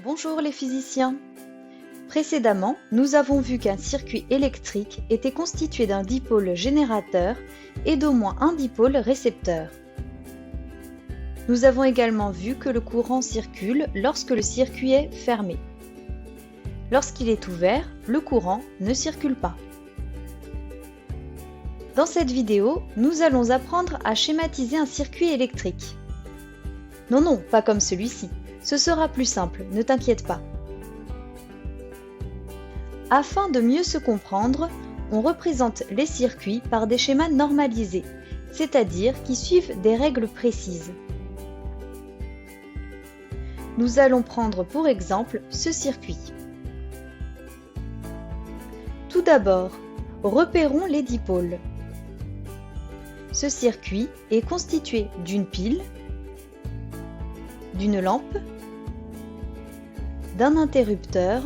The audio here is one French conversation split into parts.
Bonjour les physiciens. Précédemment, nous avons vu qu'un circuit électrique était constitué d'un dipôle générateur et d'au moins un dipôle récepteur. Nous avons également vu que le courant circule lorsque le circuit est fermé. Lorsqu'il est ouvert, le courant ne circule pas. Dans cette vidéo, nous allons apprendre à schématiser un circuit électrique. Non, pas comme celui-ci. Ce sera plus simple, ne t'inquiète pas. Afin de mieux se comprendre, on représente les circuits par des schémas normalisés, c'est-à-dire qui suivent des règles précises. Nous allons prendre pour exemple ce circuit. Tout d'abord, repérons les dipôles. Ce circuit est constitué d'une pile, d'une lampe, d'un interrupteur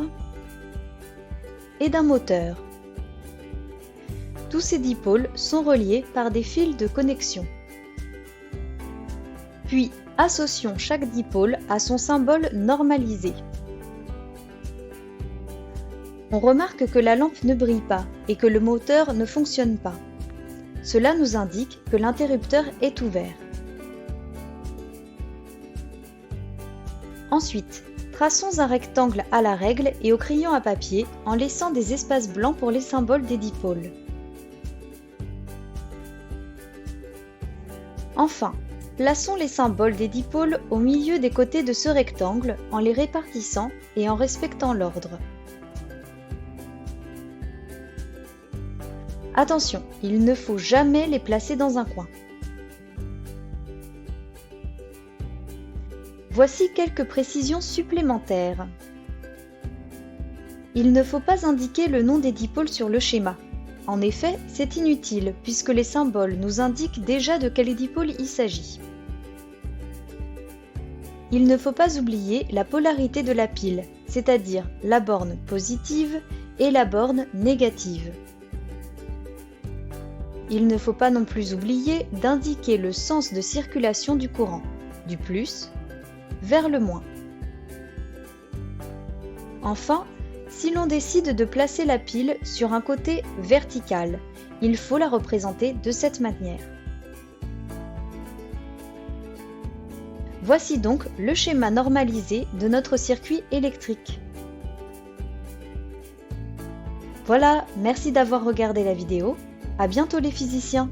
et d'un moteur. Tous ces dipôles sont reliés par des fils de connexion. Puis, associons chaque dipôle à son symbole normalisé. On remarque que la lampe ne brille pas et que le moteur ne fonctionne pas. Cela nous indique que l'interrupteur est ouvert. Ensuite, traçons un rectangle à la règle et au crayon à papier en laissant des espaces blancs pour les symboles des dipôles. Enfin, plaçons les symboles des dipôles au milieu des côtés de ce rectangle en les répartissant et en respectant l'ordre. Attention, il ne faut jamais les placer dans un coin. Voici quelques précisions supplémentaires. Il ne faut pas indiquer le nom des dipôles sur le schéma. En effet, c'est inutile puisque les symboles nous indiquent déjà de quel dipôle il s'agit. Il ne faut pas oublier la polarité de la pile, c'est-à-dire la borne positive et la borne négative. Il ne faut pas non plus oublier d'indiquer le sens de circulation du courant, du plus vers le moins. Enfin, si l'on décide de placer la pile sur un côté vertical, il faut la représenter de cette manière. Voici donc le schéma normalisé de notre circuit électrique. Voilà, merci d'avoir regardé la vidéo. À bientôt les physiciens!